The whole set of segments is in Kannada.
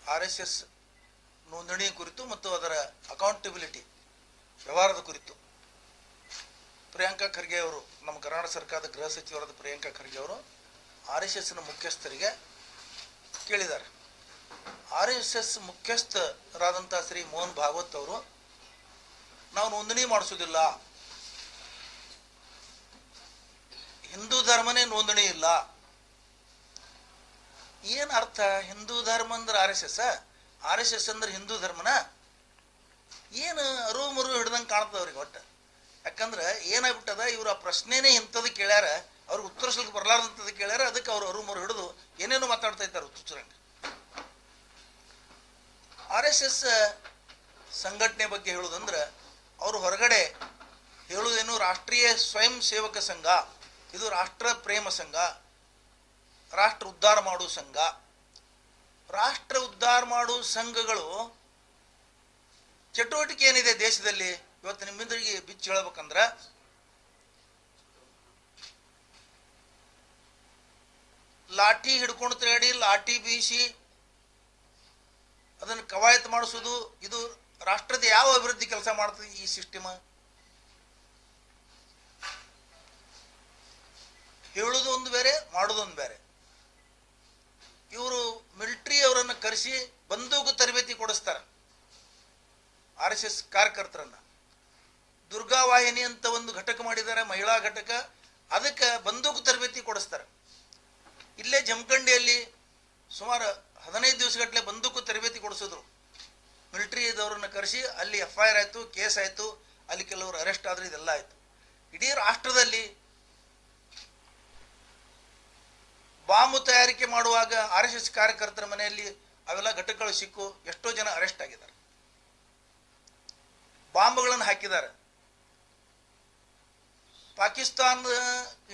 RSS ನೋಂದಣಿ ಕುರಿತು ಮತ್ತು ಅದರ ಅಕೌಂಟಬಿಲಿಟಿ ವ್ಯವಹಾರದ ಕುರಿತು ಪ್ರಿಯಾಂಕಾ ಖರ್ಗೆ ಅವರು, ನಮ್ಮ ಕರ್ನಾಟಕ ಸರ್ಕಾರದ ಗೃಹ ಸಚಿವರಾದ ಪ್ರಿಯಾಂಕಾ ಖರ್ಗೆ ಅವರು RSSನ ಮುಖ್ಯಸ್ಥರಿಗೆ ಕೇಳಿದ್ದಾರೆ. RSS ಮುಖ್ಯಸ್ಥರಾದಂಥ ಶ್ರೀ ಮೋಹನ್ ಭಾಗವತ್ ಅವರು, ನಾವು ನೋಂದಣಿ ಮಾಡಿಸೋದಿಲ್ಲ, ಹಿಂದೂ ಧರ್ಮನೇ ನೋಂದಣಿ ಇಲ್ಲ. ಏನು ಅರ್ಥ? ಹಿಂದೂ ಧರ್ಮ ಅಂದ್ರೆ RSS ಅಂದ್ರೆ ಹಿಂದೂ ಧರ್ಮನ? ಏನು ಅರು ಮರು ಹಿಡ್ದಂಗೆ ಕಾಣ್ತದೆ ಅವ್ರಿಗೆ ಒಟ್ಟು. ಯಾಕಂದ್ರೆ ಏನಾಗ್ಬಿಟ್ಟದ, ಇವ್ರು ಆ ಪ್ರಶ್ನೆನೇ ಇಂಥದ್ದು ಕೇಳ್ಯಾರ, ಅವ್ರಿಗೆ ಉತ್ತರಿಸ್ಲಿಕ್ಕೆ ಬರಲಾರ್ದಂಥದ್ದು ಕೇಳ್ಯಾರ, ಅದಕ್ಕೆ ಅವ್ರು ಅರು ಮರು ಹಿಡಿದು ಏನೇನು ಮಾತಾಡ್ತಾ ಇದ್ದಾರೆ ಹುಚ್ಚುಚ್ಚರಂಗೆ. RSS ಸಂಘಟನೆ ಬಗ್ಗೆ ಹೇಳುವುದಂದ್ರೆ, ಅವರು ಹೊರಗಡೆ ಹೇಳುವುದೇನು, ರಾಷ್ಟ್ರೀಯ ಸ್ವಯಂ ಸೇವಕ ಸಂಘ, ಇದು ರಾಷ್ಟ್ರ ಪ್ರೇಮ ಸಂಘ, ರಾಷ್ಟ್ರ ಉದ್ಧಾರ ಮಾಡುವ ಸಂಘ. ರಾಷ್ಟ್ರ ಉದ್ಧಾರ ಮಾಡುವ ಸಂಘಗಳು ಚಟುವಟಿಕೆ ಏನಿದೆ ದೇಶದಲ್ಲಿ ಇವತ್ತು ನಿಮ್ಮಿಂದರಿಗೆ ಬಿಚ್ಚಿ ಹೇಳಬೇಕಂದ್ರ, ಲಾಠಿ ಹಿಡ್ಕೊಂಡು ತಿರುಗಾಡಿ, ಲಾಠಿ ಬೀಸಿ ಅದನ್ನು ಕವಾಯತ್ ಮಾಡಿಸೋದು, ಇದು ರಾಷ್ಟ್ರದ ಯಾವ ಅಭಿವೃದ್ಧಿ ಕೆಲಸ ಮಾಡ್ತದೆ ಈ ಸಿಸ್ಟಮ್? ಹೇಳುವುದು ಒಂದು ಬೇರೆ, ಮಾಡೋದೊಂದು ಬೇರೆ. ಇವರು ಮಿಲಿಟರಿ ಅವರನ್ನು ಕರೆಸಿ ಬಂದೂಕು ತರಬೇತಿ ಕೊಡಿಸ್ತಾರೆ RSS ಕಾರ್ಯಕರ್ತರನ್ನ. ದುರ್ಗಾವಾಹಿನಿ ಅಂತ ಒಂದು ಘಟಕ ಮಾಡಿದ್ದಾರೆ, ಮಹಿಳಾ ಘಟಕ, ಅದಕ್ಕೆ ಬಂದೂಕು ತರಬೇತಿ ಕೊಡಿಸ್ತಾರೆ. ಇಲ್ಲೇ ಜಮಖಂಡಿಯಲ್ಲಿ ಸುಮಾರು 15 ದಿವಸಗಟ್ಟಲೆ ಬಂದೂಕು ತರಬೇತಿ ಕೊಡಿಸಿದ್ರು. ಮಿಲಿಟರಿದವರನ್ನು ಕರೆಸಿ ಅಲ್ಲಿ FIR ಆಯಿತು, ಕೇಸ್ ಆಯಿತು, ಅಲ್ಲಿ ಕೆಲವರು ಅರೆಸ್ಟ್ ಆದ್ರೆ, ಇದೆಲ್ಲ ಆಯಿತು. ಇಡೀ ರಾಷ್ಟ್ರದಲ್ಲಿ ಬಾಂಬು ತಯಾರಿಕೆ ಮಾಡುವಾಗ RSS ಕಾರ್ಯಕರ್ತರ ಮನೆಯಲ್ಲಿ ಅವೆಲ್ಲ ಘಟಕಗಳು ಸಿಕ್ಕು ಎಷ್ಟೋ ಜನ ಅರೆಸ್ಟ್ ಆಗಿದ್ದಾರೆ, ಬಾಂಬ್ಗಳನ್ನು ಹಾಕಿದ್ದಾರೆ. ಪಾಕಿಸ್ತಾನ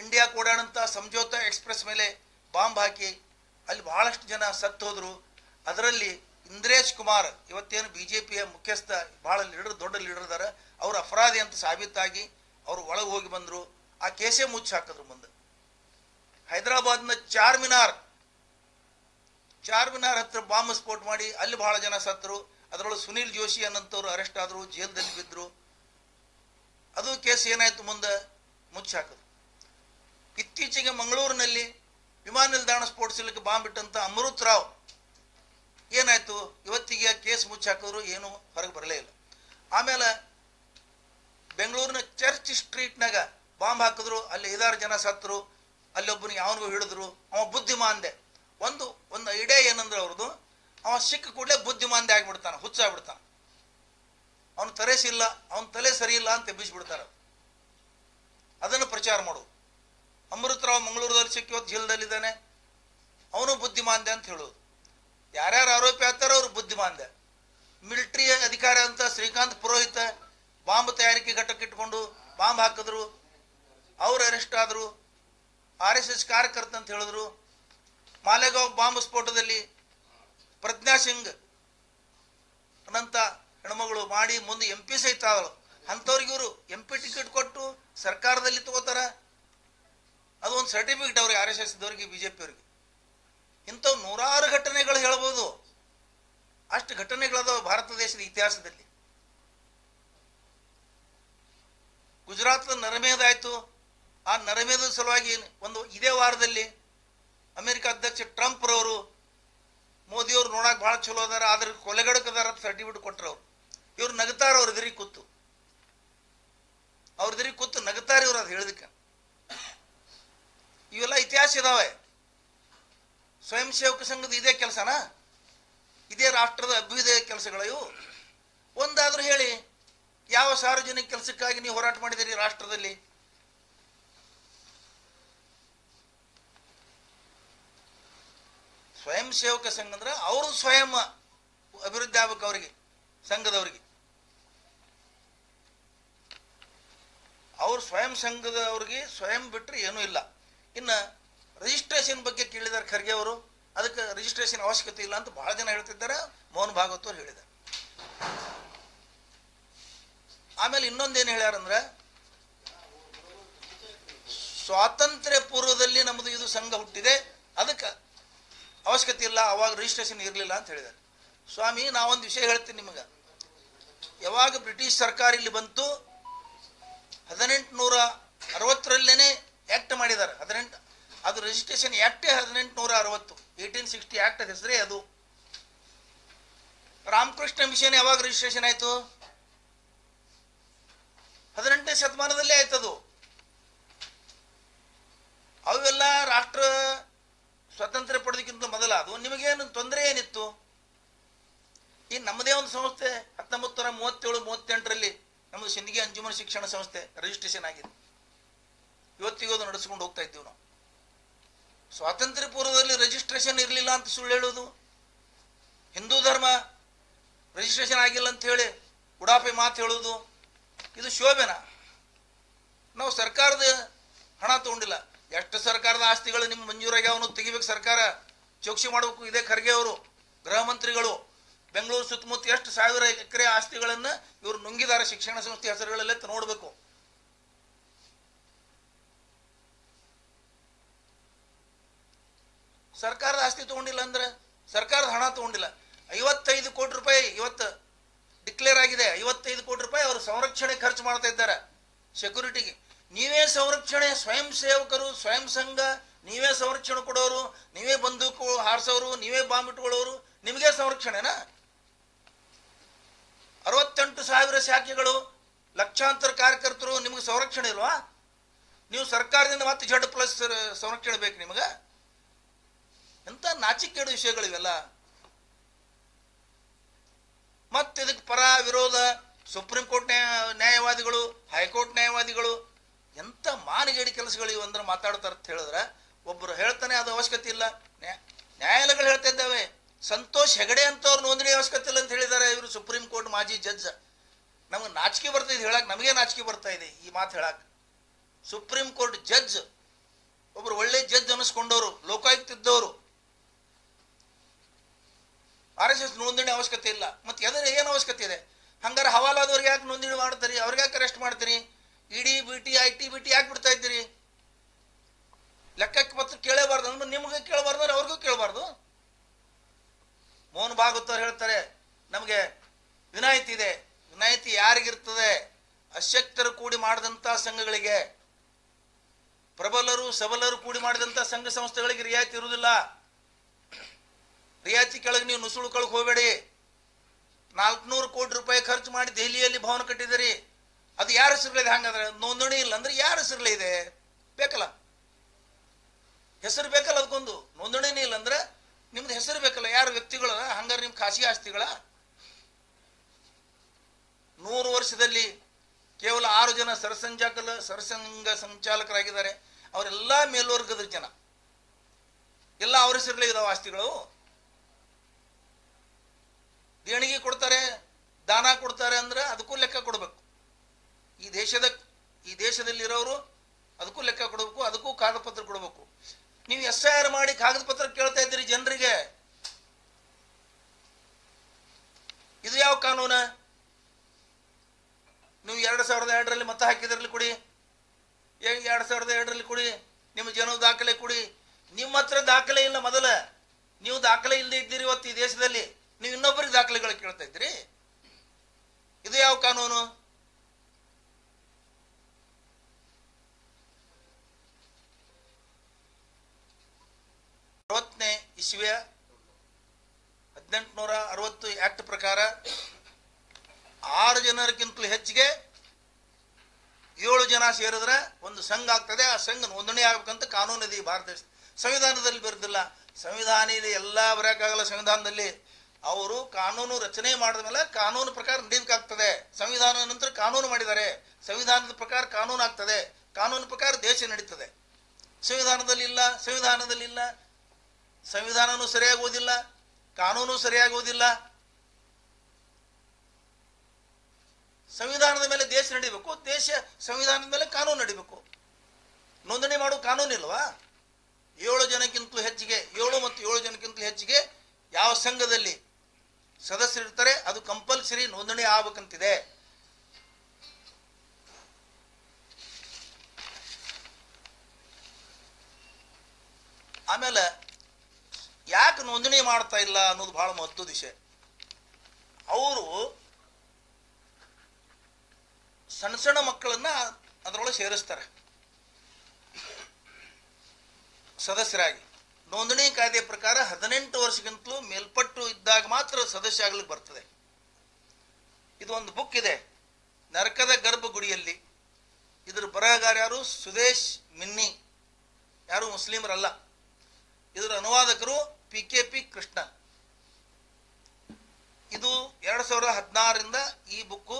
ಇಂಡಿಯಾ ಓಡಾಡಂಥ ಸಂಜೋತಾ ಎಕ್ಸ್ಪ್ರೆಸ್ ಮೇಲೆ ಬಾಂಬ್ ಹಾಕಿ ಅಲ್ಲಿ ಬಹಳಷ್ಟು ಜನ ಸತ್ತು ಹೋದ್ರು. ಅದರಲ್ಲಿ ಇಂದ್ರೇಶ್ ಕುಮಾರ್, ಇವತ್ತೇನು BJPಯ ಮುಖ್ಯಸ್ಥ, ಬಹಳ ದೊಡ್ಡ ಲೀಡರ್ ಇದ್ದಾರೆ, ಅವರು ಅಪರಾಧಿ ಅಂತ ಸಾಬೀತಾಗಿ ಅವರು ಒಳಗೆ ಹೋಗಿ ಬಂದರು. ಆ ಕೇಸೇ ಮುಚ್ಚಿ ಹಾಕಿದ್ರು. ಮುಂದೆ ಹೈದರಾಬಾದ್ನ ಚಾರ್ಮಿನಾರ್ ಹತ್ರ ಬಾಂಬ್ ಸ್ಫೋಟ ಮಾಡಿ ಅಲ್ಲಿ ಬಹಳ ಜನ ಸತ್ತರು. ಅದರೊಳಗೆ ಸುನೀಲ್ ಜೋಶಿ ಅನ್ನಂಥವ್ರು ಅರೆಸ್ಟ್ ಆದರು, ಜೈಲದಲ್ಲಿ ಬಿದ್ದರು. ಅದು ಕೇಸ್ ಏನಾಯ್ತು, ಮುಂದೆ ಮುಚ್ಚಿ ಹಾಕಿದ್ರು. ಇತ್ತೀಚೆಗೆ ಮಂಗಳೂರಿನಲ್ಲಿ ವಿಮಾನ ನಿಲ್ದಾಣ ಸ್ಫೋಟಿಸಲಿಕ್ಕೆ ಬಾಂಬ್ ಇಟ್ಟಂತ ಅಮೃತ್ ರಾವ್ ಏನಾಯ್ತು, ಇವತ್ತಿಗೆ ಕೇಸ್ ಮುಚ್ಚಿ ಹಾಕಿದ್ರು, ಏನು ಹೊರಗೆ ಬರಲೇ ಇಲ್ಲ. ಆಮೇಲೆ ಬೆಂಗಳೂರಿನ ಚರ್ಚ್ ಸ್ಟ್ರೀಟ್ನಾಗ ಬಾಂಬ್ ಹಾಕಿದ್ರು, ಅಲ್ಲಿ 5-6 ಜನ ಸತ್ತರು. ಅಲ್ಲೊಬ್ಬನಿಗೆ ಅವನಿಗೂ ಹಿಡಿದ್ರು. ಅವ ಬುದ್ಧಿಮಾಂದೆ. ಒಂದು ಐಡಿಯಾ ಏನಂದ್ರೆ ಅವ್ರದ್ದು, ಅವ ಸಿಕ್ಕ ಕೂಡಲೇ ಬುದ್ಧಿಮಾಂದೆ ಆಗಿಬಿಡ್ತಾನೆ, ಹುಚ್ಚಾಗ್ಬಿಡ್ತಾನೆ. ಅವನ ತಲೆಸಿಲ್ಲ, ಅವನ ತಲೆ ಸರಿ ಇಲ್ಲ ಅಂತ ಎಬ್ಬಿಸ್ಬಿಡ್ತಾರೆ. ಅದನ್ನು ಪ್ರಚಾರ ಮಾಡೋದು. ಅಮೃತ್ ರಾವ್ ಮಂಗಳೂರದಲ್ಲಿ ಸಿಕ್ಕಿ ಇವತ್ತು ಜೈಲದಲ್ಲಿದ್ದಾನೆ, ಅವನು ಬುದ್ಧಿಮಾಂದೆ ಅಂತ ಹೇಳೋದು. ಯಾರ್ಯಾರು ಆರೋಪಿ ಆಗ್ತಾರೋ ಅವ್ರು ಬುದ್ಧಿಮಾಂದೆ. ಮಿಲಿಟರಿ ಅಧಿಕಾರಿ ಅಂತ ಶ್ರೀಕಾಂತ್ ಪುರೋಹಿತ ಬಾಂಬ್ ತಯಾರಿಕೆ ಘಟಕ ಇಟ್ಕೊಂಡು ಬಾಂಬ್ ಹಾಕಿದ್ರು, ಅವ್ರು ಅರೆಸ್ಟ್ ಆದರು. RSS ಕಾರ್ಯಕರ್ತ ಅಂತ ಹೇಳಿದ್ರು. ಮಾಲೆಗಾಂವ್ ಬಾಂಬ್ ಸ್ಫೋಟದಲ್ಲಿ ಪ್ರಜ್ಞಾ ಸಿಂಗ್ ಅನ್ನಂತ ಹೆಣ್ಮಗಳು ಮಾಡಿ ಮುಂದೆ MP ಸಹಿತ ಆದಳು. ಅಂಥವ್ರಿಗೆ ಇವರು MP ಟಿಕೆಟ್ ಕೊಟ್ಟು ಸರ್ಕಾರದಲ್ಲಿ ತಗೋತಾರ. ಅದು ಒಂದು ಸರ್ಟಿಫಿಕೇಟ್ ಅವ್ರಿಗೆ, RSS ದವರಿಗೆ, BJP ಅವರಿಗೆ. ಇಂಥವು ನೂರಾರು ಘಟನೆಗಳು ಹೇಳ್ಬೋದು. ಅಷ್ಟು ಘಟನೆಗಳದಾವ ಭಾರತ ದೇಶದ ಇತಿಹಾಸದಲ್ಲಿ. ಗುಜರಾತ್ ನರಮೇಧಾಯ್ತು. ಆ ನರಮೇಧದ ಸಲುವಾಗಿ ಇದೇ ವಾರದಲ್ಲಿ ಅಮೆರಿಕ ಅಧ್ಯಕ್ಷ ಟ್ರಂಪ್ ರವರು ಮೋದಿಯವರು ನೋಡಕ್ ಬಹಳ ಚಲೋ ಅದಾರ, ಆದ್ರೆ ಕೊಲೆಗಡಕದಾರ ಸರ್ಟಿಫಿಕೇಟ್ ಕೊಟ್ಟರು. ಇವ್ರು ನಗತಾರ, ಅವ್ರ ಎದುರಿಗೆ ಕೂತು ನಗತಾರ ಇವ್ರು. ಅದು ಹೇಳದಕ್ಕೆ ಇವೆಲ್ಲ ಇತಿಹಾಸ ಇದಾವೆ. ಸ್ವಯಂ ಸೇವಕ ಸಂಘದ ಇದೇ ಕೆಲಸನಾ? ಇದೇ ರಾಷ್ಟ್ರದ ಅಭ್ಯುದಯ ಕೆಲಸಗಳ ಇವು? ಒಂದಾದ್ರೂ ಹೇಳಿ, ಯಾವ ಸಾರ್ವಜನಿಕ ಕೆಲಸಕ್ಕಾಗಿ ನೀವು ಹೋರಾಟ ಮಾಡಿದಿರಿ ರಾಷ್ಟ್ರದಲ್ಲಿ? ಸ್ವಯಂ ಸೇವಕ ಸಂಘ ಅಂದ್ರೆ ಅವರು ಸ್ವಯಂ ಅಭಿವೃದ್ಧಿ ಆಗ್ಬೇಕು, ಅವರಿಗೆ ಸಂಘದವರಿಗೆ. ಅವ್ರು ಸ್ವಯಂ ಸಂಘದವ್ರಿಗೆ ಸ್ವಯಂ ಬಿಟ್ಟರೆ ಏನೂ ಇಲ್ಲ. ಇನ್ನು ರಿಜಿಸ್ಟ್ರೇಷನ್ ಬಗ್ಗೆ ಕೇಳಿದ್ದಾರೆ ಖರ್ಗೆ ಅವರು. ಅದಕ್ಕೆ ರಿಜಿಸ್ಟ್ರೇಷನ್ ಅವಶ್ಯಕತೆ ಇಲ್ಲ ಅಂತ ಬಹಳ ಜನ ಹೇಳ್ತಿದ್ದಾರೆ. ಮೋಹನ್ ಭಾಗವತ್ ಅವರು ಹೇಳಿದ್ದಾರೆ. ಆಮೇಲೆ ಇನ್ನೊಂದೇನು ಹೇಳ್ಯಾರಂದ್ರೆ, ಸ್ವಾತಂತ್ರ್ಯ ಪೂರ್ವದಲ್ಲಿ ನಮ್ಮದು ಇದು ಸಂಘ ಹುಟ್ಟಿದೆ, ಅದಕ್ಕೆ ಅವಶ್ಯಕತೆ ಇಲ್ಲ, ಅವಾಗ ರಿಜಿಸ್ಟ್ರೇಷನ್ ಇರಲಿಲ್ಲ ಅಂತ ಹೇಳಿದ್ದಾರೆ. ಸ್ವಾಮಿ ನಾವೊಂದು ವಿಷಯ ಹೇಳ್ತೀನಿ ನಿಮಗೆ. ಯಾವಾಗ ಬ್ರಿಟಿಷ್ ಸರ್ಕಾರ ಇಲ್ಲಿ ಬಂತು 1860 ಆ್ಯಕ್ಟ್ ಮಾಡಿದ್ದಾರೆ. ಅದು ರಿಜಿಸ್ಟ್ರೇಷನ್ ಆ್ಯಕ್ಟೇ 1860, 1860 ಆ್ಯಕ್ಟ್ ಹೆಸರೇ ಅದು. ರಾಮಕೃಷ್ಣ ಮಿಷನ್ ಯಾವಾಗ ರಿಜಿಸ್ಟ್ರೇಷನ್ ಆಯಿತು? 18ನೇ ಶತಮಾನದಲ್ಲೇ ಆಯ್ತದು. ಅವೆಲ್ಲ ರಾಷ್ಟ್ರ ಸ್ವಾತಂತ್ರ್ಯ ಪಡೆದಕ್ಕಿಂತ ಮೊದಲ ಅದು. ನಿಮಗೇನು ತೊಂದರೆ ಏನಿತ್ತು? ಈ ನಮ್ಮದೇ ಒಂದು ಸಂಸ್ಥೆ 1937-38 ನಮ್ಮದು ಸಿಂದಗಿ ಅಂಜುಮನ್ ಶಿಕ್ಷಣ ಸಂಸ್ಥೆ ರಿಜಿಸ್ಟ್ರೇಷನ್ ಆಗಿದೆ. ಇವತ್ತಿಗೂ ಅದು ನಡೆಸ್ಕೊಂಡು ಹೋಗ್ತಾ ಇದ್ದೀವಿ ನಾವು. ಸ್ವಾತಂತ್ರ್ಯ ಪೂರ್ವದಲ್ಲಿ ರಿಜಿಸ್ಟ್ರೇಷನ್ ಇರಲಿಲ್ಲ ಅಂತ ಸುಳ್ಳು ಹೇಳೋದು, ಹಿಂದೂ ಧರ್ಮ ರಿಜಿಸ್ಟ್ರೇಷನ್ ಆಗಿಲ್ಲ ಅಂತ ಹೇಳಿ ಉಡಾಪೆ ಮಾತು ಹೇಳೋದು, ಇದು ಶೋಭೆನಾ? ನಾವು ಸರ್ಕಾರದ ಹಣ ತಗೊಂಡಿಲ್ಲ. ಎಷ್ಟು ಸರ್ಕಾರದ ಆಸ್ತಿಗಳು ನಿಮ್ಮ ಮಂಜೂರಾಗ್ಯಾವನು ತೆಗಿಬೇಕು, ಸರ್ಕಾರ ಚೌಕಸಿ ಮಾಡಬೇಕು. ಇದೇ ಖರ್ಗೆ ಅವರು ಗೃಹ ಮಂತ್ರಿಗಳು ಬೆಂಗಳೂರು ಸುತ್ತಮುತ್ತ ಎಷ್ಟು 1000 ಎಕರೆ ಆಸ್ತಿಗಳನ್ನು ಇವರು ನುಂಗಿದ್ದಾರೆ. ಶಿಕ್ಷಣ ಸಂಸ್ಥೆ ಹೆಸರುಗಳಲ್ಲೇ ನೋಡಬೇಕು. ಸರ್ಕಾರದ ಆಸ್ತಿ ತಗೊಂಡಿಲ್ಲ ಅಂದ್ರೆ, ಸರ್ಕಾರದ ಹಣ ತಗೊಂಡಿಲ್ಲ. 55 ಕೋಟಿ ರೂಪಾಯಿ ಇವತ್ತು ಡಿಕ್ಲೇರ್ ಆಗಿದೆ. 55 ಕೋಟಿ ರೂಪಾಯಿ ಅವರು ಸಂರಕ್ಷಣೆ ಖರ್ಚು ಮಾಡ್ತಾ ಇದ್ದಾರೆ, ಸೆಕ್ಯೂರಿಟಿಗೆ. ನೀವೇ ಸಂರಕ್ಷಣೆ, ಸ್ವಯಂ ಸೇವಕರು, ಸ್ವಯಂ ಸಂಘ, ನೀವೇ ಸಂರಕ್ಷಣೆ ಕೊಡೋರು, ನೀವೇ ಬಂದೂಕು ಹಾರಿಸೋರು, ನೀವೇ ಬಾಂಬ್ ಇಟ್ಕೊಳ್ಳೋರು, ನಿಮಗೆ ಸಂರಕ್ಷಣೆನಾ? 68,000 ಶಾಖೆಗಳು, ಲಕ್ಷಾಂತರ ಕಾರ್ಯಕರ್ತರು, ನಿಮಗೆ ಸಂರಕ್ಷಣೆ ಇಲ್ವಾ? ನೀವು ಸರ್ಕಾರದಿಂದ ಮತ್ತೆ Z+ ಸಂರಕ್ಷಣೆ ಬೇಕು ನಿಮಗೆ? ಎಂತ ನಾಚಿಕೆಡು ವಿಷಯಗಳಿವೆಲ್ಲ. ಮತ್ತೆ ಇದಕ್ಕೆ ಪರ ವಿರೋಧ, ಸುಪ್ರೀಂ ಕೋರ್ಟ್ ನ್ಯಾಯವಾದಿಗಳು, ಹೈಕೋರ್ಟ್ ನ್ಯಾಯವಾದಿಗಳು, ಎಂತ ಮಾನಗೇಡಿ ಕೆಲಸಗಳು ಇವು ಅಂದ್ರೆ ಮಾತಾಡ್ತಾರೆ ಅಂತ ಹೇಳಿದ್ರೆ, ಒಬ್ಬರು ಹೇಳ್ತಾನೆ ಅದು ಅವಶ್ಯಕತೆ ಇಲ್ಲ. ನ್ಯಾಯಾಲಯಗಳು ಹೇಳ್ತಾ ಇದ್ದಾವೆ. ಸಂತೋಷ್ ಹೆಗಡೆ ಅಂತವ್ರು ನೋಂದಣಿ ಅವಶ್ಯಕತೆ ಇಲ್ಲ ಅಂತ ಹೇಳಿದ್ದಾರೆ ಇವರು ಸುಪ್ರೀಂ ಕೋರ್ಟ್ ಮಾಜಿ ಜಡ್ಜ್. ನಮಗೆ ನಾಚಿಕೆ ಬರ್ತಾ ಇದೆ ಹೇಳಕ್, ನಮಗೆ ನಾಚಿಕೆ ಬರ್ತಾ ಇದೆ ಈ ಮಾತು ಹೇಳಕ್. ಸುಪ್ರೀಂ ಕೋರ್ಟ್ ಜಡ್ಜ್ ಒಬ್ರು ಒಳ್ಳೆ ಜಡ್ಜ್ ಅನ್ನಿಸ್ಕೊಂಡವರು, ಲೋಕಾಯುಕ್ತ ಇದ್ದವರು. RSS ನೋಂದಣಿ ಅವಶ್ಯಕತೆ ಇಲ್ಲ. ಮತ್ತೆ ಎದ್ರ ಏನು ಅವಶ್ಯಕತೆ ಇದೆ? ಹಂಗಾರೆ ಹವಾಲಾದವ್ರಿಗೆ ಯಾಕೆ ನೋಂದಣಿ ಮಾಡ್ತೀರಿ? ಅವ್ರಿಗೆ ಯಾಕೆ ಅರೆಸ್ಟ್ ಮಾಡ್ತೀರಿ? ಇಡಿ ಬಿಟಿ IT-BT ಯಾಕೆ ಬಿಡ್ತಾ ಇದ್ದೀರಿ? ಲೆಕ್ಕಕ್ಕೆ ಪತ್ರ ಕೇಳಬಾರ್ದು ಅಂದ್ರೆ ನಿಮ್ಗೆ ಕೇಳಬಾರ್ದು, ಅವ್ರಿಗೂ ಕೇಳಬಾರ್ದು. ಮೋಹನ್ ಭಾಗವತವ್ರು ಹೇಳ್ತಾರೆ ನಮಗೆ ವಿನಾಯಿತಿ ಇದೆ. ವಿನಾಯಿತಿ ಯಾರಿಗಿರ್ತದೆ? ಅಶಕ್ತರು ಕೂಡಿ ಮಾಡಿದಂಥ ಸಂಘಗಳಿಗೆ, ಪ್ರಬಲರು ಸಬಲರು ಕೂಡಿ ಮಾಡಿದಂಥ ಸಂಘ ಸಂಸ್ಥೆಗಳಿಗೆ ರಿಯಾಯಿತಿ ಇರುವುದಿಲ್ಲ. ರಿಯಾಯಿತಿ ಕೆಳಗೆ ನೀವು ನುಸುಳುಕೊಳಕ್ಕೆ ಹೋಗಬೇಡಿ. 400 ಕೋಟಿ ರೂಪಾಯಿ ಖರ್ಚು ಮಾಡಿ ದೆಹಲಿಯಲ್ಲಿ ಭವನ ಕಟ್ಟಿದಿರಿ. ಅದು ಯಾರ ಹೆಸರಲ್ಲಿದೆ? ಹಂಗಾದ್ರೆ ನೋಂದಣಿ ಇಲ್ಲ ಅಂದ್ರೆ ಯಾರ ಹೆಸರಲ್ಲೇ ಇದೆ? ಬೇಕಲ್ಲ, ಹೆಸರು ಬೇಕಲ್ಲ. ಅದಕ್ಕೊಂದು ನೋಂದಣಿನೇ ಇಲ್ಲ ಅಂದ್ರೆ ನಿಮ್ದು ಹೆಸರು ಬೇಕಲ್ಲ. ಯಾರು ವ್ಯಕ್ತಿಗಳ? ಹಂಗಾರೆ ನಿಮ್ ಖಾಸಗಿ ಆಸ್ತಿಗಳ? 100 ವರ್ಷದಲ್ಲಿ ಕೇವಲ 6 ಜನ ಸರಸಂಘ ಸಂಚಾಲಕರಾಗಿದ್ದಾರೆ. ಅವರೆಲ್ಲ ಮೇಲ್ವರ್ಗದ ಜನ, ಎಲ್ಲ ಅವ್ರ ಹೆಸರಲ್ಲೇ ಇದಾವ ಆಸ್ತಿಗಳು. ದೇಣಿಗೆ ಕೊಡ್ತಾರೆ, ದಾನ ಕೊಡ್ತಾರೆ ಅಂದ್ರೆ ಅದಕ್ಕೂ ಲೆಕ್ಕ ಕೊಡಬೇಕು. ಈ ದೇಶದಲ್ಲಿರೋರು ಅದಕ್ಕೂ ಲೆಕ್ಕ ಕೊಡಬೇಕು, ಅದಕ್ಕೂ ಕಾಗದ ಪತ್ರ ಕೊಡಬೇಕು. ನೀವು SIR ಮಾಡಿ ಕಾಗದ ಪತ್ರ ಕೇಳ್ತಾ ಇದ್ದೀರಿ ಜನರಿಗೆ. ಇದು ಯಾವ ಕಾನೂನು? ನೀವು 2002ರಲ್ಲಿ ಮತ ಹಾಕಿದ್ರಲ್ಲಿ ಕೊಡಿ, 2002ರಲ್ಲಿ ಕೊಡಿ, ನಿಮ್ಮ ಜನ ದಾಖಲೆ ಕೊಡಿ. ನಿಮ್ಮ ಹತ್ರ ದಾಖಲೆ ಇಲ್ಲ. ಮೊದಲ ನೀವು ದಾಖಲೆ ಇಲ್ಲದೆ ಇದ್ದೀರಿ ಇವತ್ತು ಈ ದೇಶದಲ್ಲಿ. ನೀವು ಇನ್ನೊಬ್ಬರಿಗೆ ದಾಖಲೆಗಳು ಕೇಳ್ತಾ ಇದ್ದೀರಿ. ಇದು ಯಾವ ಕಾನೂನು? ಇಸ್ವಿಯ 1860 ಆಕ್ಟ್ ಪ್ರಕಾರ 6 ಜನರಿಗಿಂತಲೂ ಹೆಚ್ಚಿಗೆ 7 ಜನ ಸೇರಿದ್ರೆ ಒಂದು ಸಂಘ ಆಗ್ತದೆ. ಆ ಸಂಘ ನೋಂದಣಿ ಆಗ್ಬೇಕಂತ ಕಾನೂನು ಇದೆ ಈ ಭಾರತ ದೇಶ. ಸಂವಿಧಾನದಲ್ಲಿ ಬರೆದಿಲ್ಲ. ಸಂವಿಧಾನ ಇದೆ, ಎಲ್ಲ ಬರೆಯಕ್ಕಾಗಲ್ಲ ಸಂವಿಧಾನದಲ್ಲಿ. ಅವರು ಕಾನೂನು ರಚನೆ ಮಾಡಿದ ಮೇಲೆ ಕಾನೂನು ಪ್ರಕಾರ ನಡೀಬೇಕಾಗ್ತದೆ. ಸಂವಿಧಾನ ನಂತರ ಕಾನೂನು ಮಾಡಿದ್ದಾರೆ. ಸಂವಿಧಾನದ ಪ್ರಕಾರ ಕಾನೂನು ಆಗ್ತದೆ. ಕಾನೂನು ಪ್ರಕಾರ ದೇಶ ನಡೀತದೆ. ಸಂವಿಧಾನದಲ್ಲಿ ಇಲ್ಲ. ಸಂವಿಧಾನನೂ ಸರಿಯಾಗುವುದಿಲ್ಲ, ಕಾನೂನು ಸರಿಯಾಗುವುದಿಲ್ಲ. ಸಂವಿಧಾನದ ಮೇಲೆ ದೇಶ ನಡಿಬೇಕು, ದೇಶ ಸಂವಿಧಾನದ ಮೇಲೆ ಕಾನೂನು ನಡಿಬೇಕು. ನೋಂದಣಿ ಮಾಡೋ ಕಾನೂನು ಇಲ್ವಾ? 7 ಜನಕ್ಕಿಂತಲೂ ಹೆಚ್ಚಿಗೆ, 7 ಮತ್ತು 7 ಜನಕ್ಕಿಂತಲೂ ಹೆಚ್ಚಿಗೆ ಯಾವ ಸಂಘದಲ್ಲಿ ಸದಸ್ಯರಿರ್ತಾರೆ ಅದು ಕಂಪಲ್ಸರಿ ನೋಂದಣಿ ಆಗ್ಬೇಕಂತಿದೆ. ಆಮೇಲೆ ಯಾಕೆ ನೋಂದಣಿ ಮಾಡ್ತಾ ಇಲ್ಲ ಅನ್ನೋದು ಬಹಳ ಮಹತ್ವದ ವಿಷಯ. ಅವರು ಸಣ್ಣ ಸಣ್ಣ ಮಕ್ಕಳನ್ನ ಅದರೊಳಗೆ ಸೇರಿಸ್ತಾರೆ ಸದಸ್ಯರಾಗಿ. ನೋಂದಣಿ ಕಾಯ್ದೆ ಪ್ರಕಾರ 18 ವರ್ಷಕ್ಕಿಂತಲೂ ಮೇಲ್ಪಟ್ಟು ಇದ್ದಾಗ ಮಾತ್ರ ಸದಸ್ಯ ಆಗ್ಲಿಕ್ಕೆ ಬರ್ತದೆ. ಇದು ಒಂದು ಬುಕ್ ಇದೆ, ನರಕದ ಗರ್ಭಗುಡಿಯಲ್ಲಿ. ಇದರ ಬರಹಗಾರ ಯಾರು? ಸುದೇಶ್ ಮಿನ್ನಿ, ಯಾರು ಮುಸ್ಲಿಮರಲ್ಲ. ಇದರ ಅನುವಾದಕರು PKP ಕೃಷ್ಣ. ಇದು 2016ರಿಂದ ಈ ಬುಕ್ಕು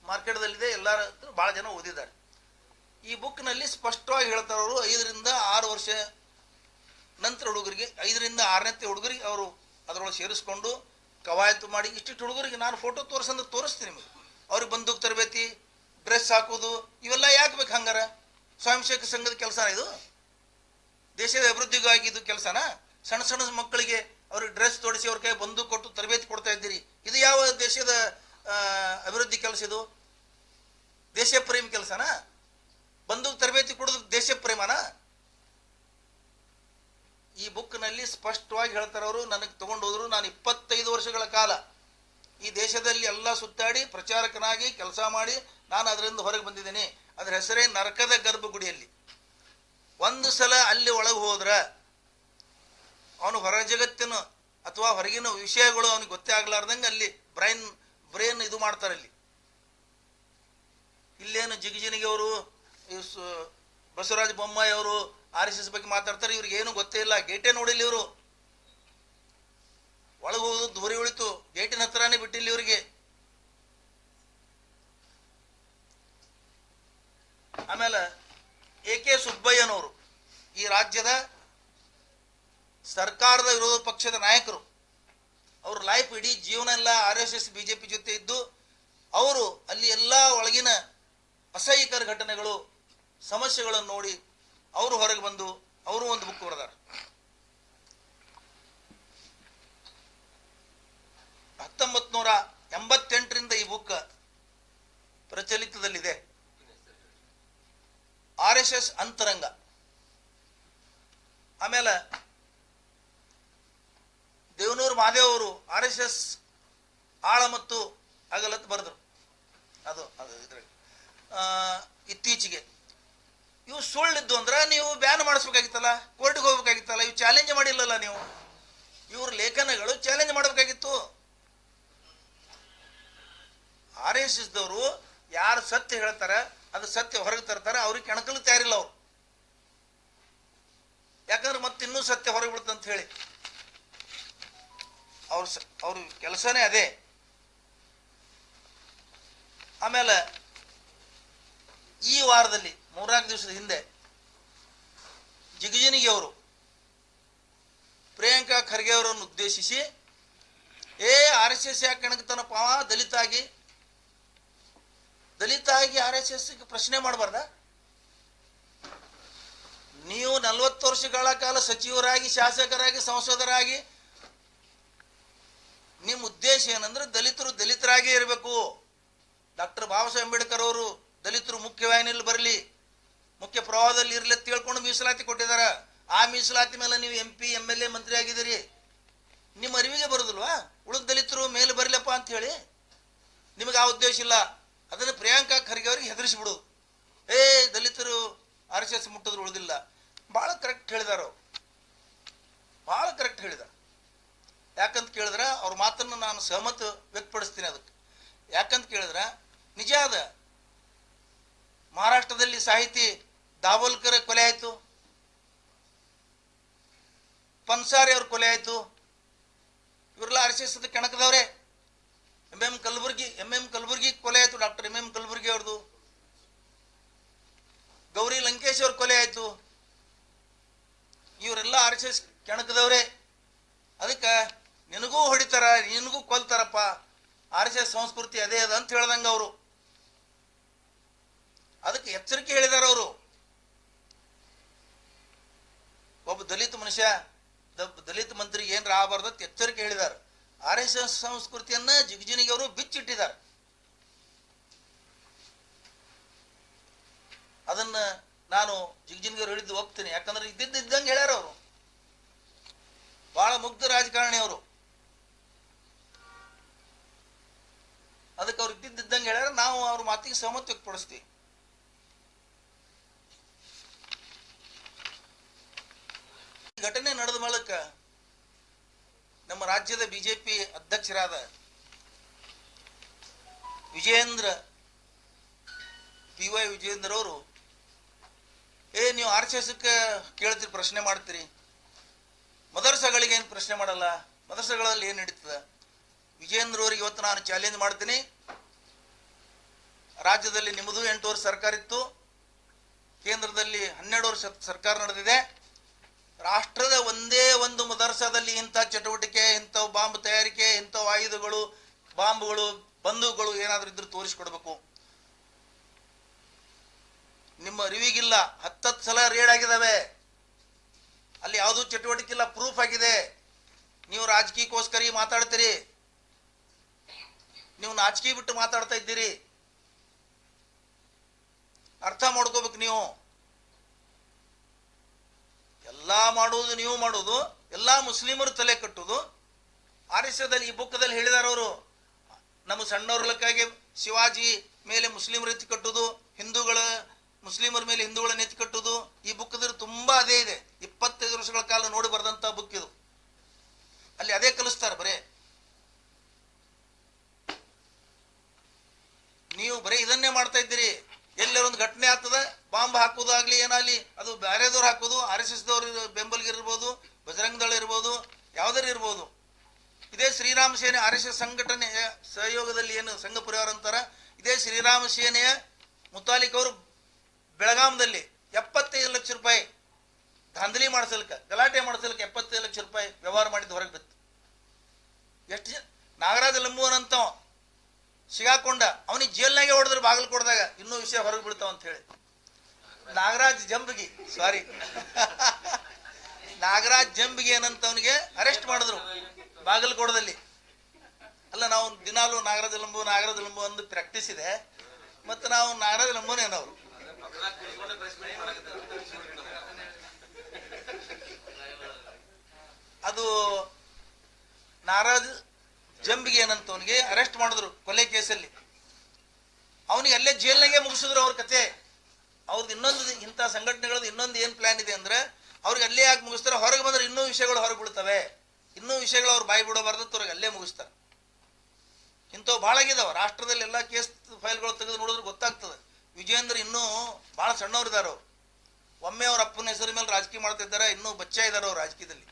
ಮಾರ್ಕೆಟ್ದಲ್ಲಿದೆ, ಎಲ್ಲರ ಭಾಳ ಜನ ಓದಿದ್ದಾರೆ. ಈ ಬುಕ್ನಲ್ಲಿ ಸ್ಪಷ್ಟವಾಗಿ ಹೇಳ್ತಾರೆ ಅವರು 5 ರಿಂದ 6 ವರ್ಷ ನಂತರ ಹುಡುಗರಿಗೆ, 5 ರಿಂದ 6ನೇ ಹುಡುಗರಿಗೆ ಅವರು ಅದರೊಳಗೆ ಸೇರಿಸ್ಕೊಂಡು ಕವಾಯತು ಮಾಡಿ, ಇಷ್ಟಿಷ್ಟು ಹುಡುಗರಿಗೆ ನಾನು ಫೋಟೋ ತೋರಿಸಂದ್ರೆ ತೋರಿಸ್ತೀನಿ ನಿಮಗೆ. ಅವ್ರಿಗೆ ಬಂದೂಕ್ ತರಬೇತಿ, ಡ್ರೆಸ್ ಹಾಕೋದು, ಇವೆಲ್ಲ ಯಾಕೆ ಬೇಕು ಹಂಗಾರ? ಸ್ವಯಂ ಸೇವಕ ಸಂಘದ ಕೆಲಸ ಇದು? ದೇಶದ ಅಭಿವೃದ್ಧಿಗಾಗಿ ಇದು ಕೆಲಸನ? ಸಣ್ಣ ಸಣ್ಣ ಮಕ್ಕಳಿಗೆ ಅವ್ರಿಗೆ ಡ್ರೆಸ್ ತೊಡಿಸಿ ಅವ್ರ ಕೈ ಬಂದೂಕ್ ಕೊಟ್ಟು ತರಬೇತಿ ಕೊಡ್ತಾ ಇದ್ದೀರಿ. ಇದು ಯಾವ ದೇಶದ ಅಭಿವೃದ್ಧಿ ಕೆಲಸ? ಇದು ದೇಶ ಪ್ರೇಮ ಕೆಲಸನ? ಬಂದೂಕ್ ತರಬೇತಿ ಕೊಡೋದು ದೇಶ ಪ್ರೇಮನ? ಈ ಬುಕ್ನಲ್ಲಿ ಸ್ಪಷ್ಟವಾಗಿ ಹೇಳ್ತಾರೆ ಅವರು. ನನಗೆ ತಗೊಂಡು ಹೋದ್ರು. ನಾನು 25 ವರ್ಷಗಳ ಕಾಲ ಈ ದೇಶದಲ್ಲಿ ಎಲ್ಲ ಸುತ್ತಾಡಿ ಪ್ರಚಾರಕನಾಗಿ ಕೆಲಸ ಮಾಡಿ ನಾನು ಅದರಿಂದ ಹೊರಗೆ ಬಂದಿದ್ದೇನೆ. ಅದರ ಹೆಸರೇ ನರಕದ ಗರ್ಭಗುಡಿಯಲ್ಲಿ. ಒಂದು ಸಲ ಅಲ್ಲಿ ಒಳಗೆ ಹೋದ್ರೆ ಅವನು ಹೊರ ಜಗತ್ತಿನ ಅಥವಾ ಹೊರಗಿನ ವಿಷಯಗಳು ಅವನಿಗೆ ಗೊತ್ತೇ ಆಗ್ಲಾರ್ದಂಗೆ ಅಲ್ಲಿ ಬ್ರೈನ್ ಇದು ಮಾಡ್ತಾರೆ. ಇಲ್ಲೇನು ಜಿಗಜಿನಿಗೆ ಅವರು, ಬಸವರಾಜ ಬೊಮ್ಮಾಯಿ ಅವರು RSS ಬಗ್ಗೆ ಮಾತಾಡ್ತಾರೆ. ಇವ್ರಿಗೆ ಏನು ಗೊತ್ತೇ ಇಲ್ಲ, ಗೇಟೇ ನೋಡಿಲ್ಲ ಇವರು. ಒಳಗೆ ಹೋಗೋದು ದೂರಿ ಉಳಿತು, ಗೇಟಿನ ಹತ್ರನೇ ಬಿಟ್ಟಿಲ್ಲ ಇವರಿಗೆ. ಆಮೇಲೆ AK ಸುಬ್ಬಯ್ಯನವರು ಈ ರಾಜ್ಯದ ಸರ್ಕಾರದ ವಿರೋಧ ಪಕ್ಷದ ನಾಯಕರು. ಅವ್ರ ಲೈಫ್ ಇಡೀ ಜೀವನ ಎಲ್ಲ RSS BJP ಜೊತೆ ಇದ್ದು ಅವರು ಅಲ್ಲಿ ಎಲ್ಲ ಒಳಗಿನ ಅಸಹ್ಯಕರ ಘಟನೆಗಳು, ಸಮಸ್ಯೆಗಳನ್ನು ನೋಡಿ ಅವರು ಹೊರಗೆ ಬಂದು ಅವರು ಒಂದು ಬುಕ್ ಬರೆದಾರ. 1988ರಿಂದ ಈ ಬುಕ್ ಪ್ರಚಲಿತದಲ್ಲಿದೆ. RSS ಅಂತರಂಗ. ಆಮೇಲೆ ದೇವನೂರು ಮಹಾದೇವ್ ಅವರು RSS ಆಳ ಮತ್ತು ಅಗಲತ್ ಬರೆದ್ರು. ಅದು ಇದ್ರಾಗ ಇತ್ತೀಚೆಗೆ ಇವು ಸುಳ್ಳಿದ್ದು ಅಂದ್ರೆ ನೀವು ಬ್ಯಾನ್ ಮಾಡಿಸ್ಬೇಕಾಗಿತ್ತಲ್ಲ, ಕೋರ್ಟ್ಗೆ ಹೋಗ್ಬೇಕಾಗಿತ್ತಲ್ಲ. ಇವು ಚಾಲೆಂಜ್ ಮಾಡಿಲ್ಲಲ್ಲ ನೀವು. ಇವ್ರ ಲೇಖನಗಳು ಚಾಲೆಂಜ್ ಮಾಡಬೇಕಾಗಿತ್ತು. RSSದವರು ಯಾರು ಸತ್ಯ ಹೇಳ್ತಾರೆ, ಅದು ಸತ್ಯ ಹೊರಗೆ ತರ್ತಾರೆ, ಅವ್ರಿಗೆ ಕೆಣಕಲು ತಯಾರಿಲ್ಲ ಅವರು. ಯಾಕಂದ್ರೆ ಮತ್ತೆ ಇನ್ನೂ ಸತ್ಯ ಹೊರಗೆ ಬಿಡುತ್ತಂತ ಹೇಳಿ ಅವ್ರ ಕೆಲಸನೇ ಅದೇ. ಆಮೇಲೆ ಈ ವಾರದಲ್ಲಿ 3-4 ದಿವಸದ ಹಿಂದೆ ಜಿಗಜಿನಿಗೆ ಅವರು ಪ್ರಿಯಾಂಕಾ ಖರ್ಗೆ ಅವರನ್ನು ಉದ್ದೇಶಿಸಿ, RSS ಯಾಕೆ ಕೆಣಕ್ತಾನಪ್ಪ, ದಲಿತ ಆಗಿ RSS ಪ್ರಶ್ನೆ ಮಾಡಬಾರ್ದ? ನೀವು 40 ವರ್ಷಗಳ ಕಾಲ ಸಚಿವರಾಗಿ, ಶಾಸಕರಾಗಿ, ಸಂಸದರಾಗಿ ನಿಮ್ಮ ಉದ್ದೇಶ ಏನಂದ್ರೆ ದಲಿತರಾಗೇ ಇರಬೇಕು. ಡಾಕ್ಟರ್ ಬಾಬಾ ಸಾಹೇಬ್ ಅಂಬೇಡ್ಕರ್ ಅವರು ದಲಿತರು ಮುಖ್ಯವಾಹಿನಿಯಲ್ಲಿ ಬರಲಿ, ಮುಖ್ಯ ಪ್ರವಾಹದಲ್ಲಿ ಇರಲಿ ಅಂತ ತಿಳ್ಕೊಂಡು ಮೀಸಲಾತಿ ಕೊಟ್ಟಿದ್ದಾರೆ. ಆ ಮೀಸಲಾತಿ ಮೇಲೆ ನೀವು MP MLA ಮಂತ್ರಿ ಆಗಿದ್ದೀರಿ. ನಿಮ್ಮ ಅರಿವಿಗೆ ಬರೋದಿಲ್ವಾ ಉಳಿದ ದಲಿತರು ಮೇಲೆ ಬರಲಪ್ಪ ಅಂತ ಹೇಳಿ? ನಿಮಗೆ ಆ ಉದ್ದೇಶ ಇಲ್ಲ. ಅದನ್ನು ಪ್ರಿಯಾಂಕಾ ಖರ್ಗೆ ಅವರಿಗೆ ಹೆದರಿಸಿಬಿಡೋದು. ದಲಿತರು RSS ಮುಟ್ಟಿದ್ರು ಉಳಿದಿಲ್ಲ. ಭಾಳ ಕರೆಕ್ಟ್ ಹೇಳಿದಾರ ಅವರು, ಭಾಳ ಕರೆಕ್ಟ್ ಹೇಳಿದಾರೆ. ಯಾಕಂತ ಕೇಳಿದ್ರೆ ಅವ್ರ ಮಾತನ್ನು ನಾನು ಸಹಮತ ವ್ಯಕ್ತಪಡಿಸ್ತೀನಿ. ಅದಕ್ಕೆ ಯಾಕಂತ ಕೇಳಿದ್ರೆ ನಿಜ ಅದ. ಮಹಾರಾಷ್ಟ್ರದಲ್ಲಿ ಸಾಹಿತಿ ದಾಬೋಲ್ಕರ್ ಕೊಲೆ ಆಯಿತು, ಪನ್ಸಾರಿ ಅವ್ರ ಕೊಲೆ ಆಯಿತು. ಇವರೆಲ್ಲ RSS ಕೆಣಕದವ್ರೆ. MM ಕಲಬುರ್ಗಿ ಕೊಲೆ ಆಯಿತು, ಡಾಕ್ಟರ್ MM ಕಲಬುರ್ಗಿ ಅವ್ರದ್ದು. ಗೌರಿ ಲಂಕೇಶ್ ಅವ್ರ ಕೊಲೆ ಆಯಿತು. ಇವರೆಲ್ಲ RSS ಕೆಣಕದವ್ರೆ. ಅದಕ್ಕೆ ನಿನಗೂ ಹೊಡಿತಾರ, ನಿನಗೂ ಕೊಲ್ತಾರಪ್ಪ, RSS ಸಂಸ್ಕೃತಿ ಅದೇ ಅದ ಅಂತ ಹೇಳ್ದಂಗೆ ಅವರು. ಅದಕ್ಕೆ ಎಚ್ಚರಿಕೆ ಹೇಳಿದಾರ ಅವರು. ಒಬ್ಬ ದಲಿತ ಮನುಷ್ಯ, ದಲಿತ ಮಂತ್ರಿಗೆ ಏನ್ರ ಆಗಬಾರ್ದು ಎಚ್ಚರಿಕೆ ಹೇಳಿದ್ದಾರೆ. RSS ಸಂಸ್ಕೃತಿಯನ್ನ ಜಿಗಜಿನಿಗೆ ಅವರು ಬಿಚ್ಚಿಟ್ಟಿದ್ದಾರೆ. ಅದನ್ನ ನಾನು ಜಿಗಜಿನಿಗೆ ಹೇಳಿದ್ದು ಹೋಗ್ತೀನಿ. ಯಾಕಂದ್ರೆ ಇದ್ದಂಗೆ ಹೇಳ್ಯಾರ ಅವರು. ಬಹಳ ಮುಗ್ಧ ರಾಜಕಾರಣಿ ಅವರು. ಮಾತಿಗೆ ಸಹಮತ ವ್ಯಕ್ತಪಡಿಸ್ತೀವಿ. ಘಟನೆ ನಡೆದ ಮೂಲಕ ನಮ್ಮ ರಾಜ್ಯದ ಬಿಜೆಪಿ ಅಧ್ಯಕ್ಷರಾದ PY ವಿಜಯೇಂದ್ರ ಅವರು ನೀವು RSS ಕೇಳ್ತೀರಿ, ಪ್ರಶ್ನೆ ಮಾಡ್ತೀರಿ, ಮದರ್ಸಗಳಿಗೆ ಏನು ಪ್ರಶ್ನೆ ಮಾಡಲ್ಲ, ಮದರ್ಸಗಳಲ್ಲಿ ಏನು ನಡೀತದೆ? ವಿಜಯೇಂದ್ರ ಅವರಿಗೆ ಇವತ್ತು ನಾನು ಚಾಲೆಂಜ್ ಮಾಡ್ತೀನಿ. ರಾಜ್ಯದಲ್ಲಿ ನಿಮ್ಮದು 8 ವರ್ಷ ಸರ್ಕಾರ ಇತ್ತು, ಕೇಂದ್ರದಲ್ಲಿ 12 ವರ್ಷ ಸರ್ಕಾರ ನಡೆದಿದೆ. ರಾಷ್ಟ್ರದ ಒಂದೇ ಒಂದು ಮದರ್ಸಾದಲ್ಲಿ ಇಂಥ ಚಟುವಟಿಕೆ, ಇಂಥ ಬಾಂಬ್ ತಯಾರಿಕೆ, ಇಂಥ ಆಯುಧಗಳು, ಬಾಂಬ್ಗಳು, ಬಂದೂಕುಗಳು ಏನಾದರೂ ಇದ್ರೂ ತೋರಿಸ್ಕೊಡ್ಬೇಕು. ನಿಮ್ಮ ಅರಿವಿಗಿಲ್ಲ, 10 ಸಲ ರೇಡ್ ಆಗಿದಾವೆ, ಅಲ್ಲಿ ಯಾವುದೂ ಚಟುವಟಿಕೆ ಇಲ್ಲ, ಪ್ರೂಫ್ ಆಗಿದೆ. ನೀವು ರಾಜಕೀಯಕ್ಕೋಸ್ಕರ ಮಾತಾಡ್ತೀರಿ, ನೀವು ನಾಚಿಕೆ ಬಿಟ್ಟು ಮಾತಾಡ್ತಾ ಇದ್ದೀರಿ. ಅರ್ಥ ಮಾಡ್ಕೋಬೇಕು. ನೀವು ಎಲ್ಲಾ ಮಾಡುವುದು, ನೀವು ಮಾಡುವುದು, ಎಲ್ಲಾ ಮುಸ್ಲಿಮರು ತಲೆ ಕಟ್ಟುವುದು. RSSದಲ್ಲಿ ಈ ಬುಕ್ಕದಲ್ಲಿ ಹೇಳಿದಾರೆ ಅವರು, ನಮ್ಮ ಸಣ್ಣವ್ರಲಕ್ಕಾಗಿ ಶಿವಾಜಿ ಮೇಲೆ ಮುಸ್ಲಿಮರು ಎತ್ತಿ ಕಟ್ಟುವುದು, ಮುಸ್ಲಿಮರ ಮೇಲೆ ಹಿಂದೂಗಳನ್ನ ಎತ್ತಿ ಕಟ್ಟುವುದು. ಈ ಬುಕ್ಕದಲ್ಲಿ ತುಂಬಾ ಅದೇ ಇದೆ. 25 ವರ್ಷಗಳ ಕಾಲ ನೋಡಿ ಬರೆದಂತ ಬುಕ್ ಇದು. ಅಲ್ಲಿ ಅದೇ ಕಲಿಸ್ತಾರೆ. ಬರೇ ನೀವು ಬರೀ ಇದನ್ನೇ ಮಾಡ್ತಾ ಇದ್ದೀರಿ. ಎಲ್ಲರೊಂದು ಘಟನೆ ಆಗ್ತದೆ, ಬಾಂಬ್ ಹಾಕೋದಾಗ್ಲಿ ಏನಾಗ್ಲಿ, ಅದು ಬೇರೆದವ್ರು ಹಾಕೋದು, RSSದವ್ರು ಬೆಂಬಲಿಗಿರ್ಬೋದು, ಬಜರಂಗ ದಳ ಇರ್ಬೋದು, ಯಾವ್ದಾರು ಇರ್ಬೋದು. ಇದೇ ಶ್ರೀರಾಮ ಸೇನೆ RSS ಸಂಘಟನೆಯ ಸಹಯೋಗದಲ್ಲಿ ಏನು ಸಂಘ ಪರಿವಾರ ಅಂತಾರ, ಇದೇ ಶ್ರೀರಾಮ ಸೇನೆಯ ಮುತಾಲಿಕ್ ಅವರು ಬೆಳಗಾಮದಲ್ಲಿ 75 ಲಕ್ಷ ರೂಪಾಯಿ ಧಾಂಧಲಿ ಮಾಡಿಸಲಿಕ್ಕೆ, ಗಲಾಟೆ ಮಾಡಿಸಲಿಕ್ಕೆ 75 ಲಕ್ಷ ರೂಪಾಯಿ ವ್ಯವಹಾರ ಮಾಡಿದ್ದು ಹೊರಗೆ ಬಿತ್ತು. ಎಷ್ಟು ಜನ? ನಾಗರಾಜ ಲಂಬುವನಂತ ಸಿಗಾಕೊಂಡ, ಅವನಿಗೆ ಜೈಲ್ನಾಗೆ ಹೊಡೆದ್ರೆ ಬಾಗಲಕೋಟದಾಗ ಇನ್ನೂ ವಿಷಯ ಹೊರಗೆ ಬಿಡ್ತಾವ ಅಂತ ಹೇಳಿ. ನಾಗರಾಜ್ ಜಂಬಗಿ, ಸಾರಿ ನಾಗರಾಜ್ ಜಂಬಗಿ ಏನಂತವನಿಗೆ ಅರೆಸ್ಟ್ ಮಾಡಿದ್ರು ಬಾಗಲಕೋಟದಲ್ಲಿ. ಅಲ್ಲ, ನಾವು ದಿನಾಲು ನಾಗರಾಜ ಲಂಬು ಒಂದು ಪ್ರಾಕ್ಟೀಸ್ ಇದೆ. ಮತ್ತು ನಾವು ನಾಗರಾಜ ಲಂಬುನೇನವರು ಅದು ನಾಗರಾಜ್ ಜಂಬಿಗೆ ಏನಂತವನಿಗೆ ಅರೆಸ್ಟ್ ಮಾಡಿದ್ರು ಕೊಲೆ ಕೇಸಲ್ಲಿ. ಅವನಿಗೆ ಅಲ್ಲೇ ಜೈಲ್ನಾಗೆ ಮುಗಿಸಿದ್ರು ಅವ್ರ ಕತೆ. ಅವ್ರದ್ದು ಇನ್ನೊಂದು ಇಂಥ ಸಂಘಟನೆಗಳದ್ದು ಇನ್ನೊಂದು ಏನು ಪ್ಲಾನ್ ಇದೆ ಅಂದ್ರೆ, ಅವ್ರಿಗೆ ಅಲ್ಲೇ ಯಾಕೆ ಮುಗಿಸ್ತಾರೆ, ಹೊರಗೆ ಬಂದ್ರೆ ಇನ್ನೂ ವಿಷಯಗಳು ಹೊರಗೆ ಬೀಳ್ತವೆ, ಇನ್ನೂ ವಿಷಯಗಳು ಅವ್ರು ಬಾಯಿ ಬಿಡಬಾರ್ದು, ಅವ್ರಿಗೆ ಅಲ್ಲೇ ಮುಗಿಸ್ತಾರೆ. ಇಂಥವು ಭಾಳ ಆಗಿದಾವ. ರಾಷ್ಟ್ರದಲ್ಲಿ ಎಲ್ಲ ಕೇಸ್ ಫೈಲ್ಗಳು ತೆಗೆದು ನೋಡಿದ್ರೆ ಗೊತ್ತಾಗ್ತದೆ. ವಿಜಯೇಂದ್ರ ಇನ್ನೂ ಭಾಳ ಸಣ್ಣವ್ರಿದ್ದಾರೆ. ಅವರು ಒಮ್ಮೆ ಅವ್ರ ಅಪ್ಪನ ಹೆಸರು ಮೇಲೆ ರಾಜಕೀಯ ಮಾಡ್ತಿದ್ದಾರೆ, ಇನ್ನೂ ಬಚ್ಚ ಇದ್ದಾರೆ ಅವ್ರು ರಾಜಕೀಯದಲ್ಲಿ.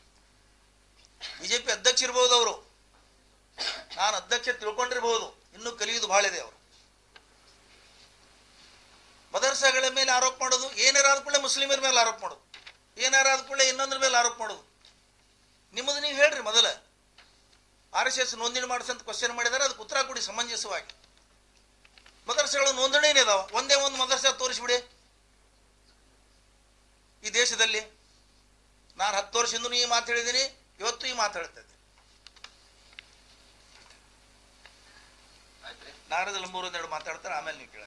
ಬಿಜೆಪಿ ಅಧ್ಯಕ್ಷ ಇರ್ಬೋದು ಅವರು, ನಾನು ಅಧ್ಯಕ್ಷ ತಿಳ್ಕೊಂಡಿರ್ಬೋದು, ಇನ್ನೂ ಕಲಿಯುವುದು ಭಾಳ ಇದೆ. ಅವರು ಮದರ್ಸಾಗಳ ಮೇಲೆ ಆರೋಪ ಮಾಡೋದು, ಏನಾರ ಆದ ಕೂಡಲೇ ಮುಸ್ಲಿಮರ ಮೇಲೆ ಆರೋಪ ಮಾಡೋದು, ಏನಾರ ಆದ ಕೂಡಲೇ ಇನ್ನೊಂದ್ರ ಮೇಲೆ ಆರೋಪ ಮಾಡೋದು. ನಿಮ್ಮದು ನೀವು ಹೇಳ್ರಿ. ಮೊದಲ RSS ನೋಂದಣಿ ಮಾಡಿಸಂತ ಕ್ವಶನ್ ಮಾಡಿದ್ದಾರೆ, ಅದಕ್ಕೆ ಉತ್ತರ ಕೊಡಿ ಸಮಂಜಸವಾಗಿ. ಮದರ್ಸೆಗಳು ನೋಂದಣಿನೇ ಇದಾವ, ಒಂದೇ ಒಂದು ಮದರ್ಸೆ ತೋರಿಸ್ಬಿಡಿ ಈ ದೇಶದಲ್ಲಿ. ನಾನು 10 ವರ್ಷದಿಂದ ಈ ಮಾತು ಹೇಳಿದ್ದೀನಿ, ಇವತ್ತು ಈ ಮಾತು ಹೇಳ್ತಾ ಇದ್ದೀನಿ. ನಾಗರಾಜ ಲಂಬೂರು ಒಂದೆರಡು ಮಾತಾಡ್ತಾರೆ, ಆಮೇಲೆ ನೀವು ಕೇಳ.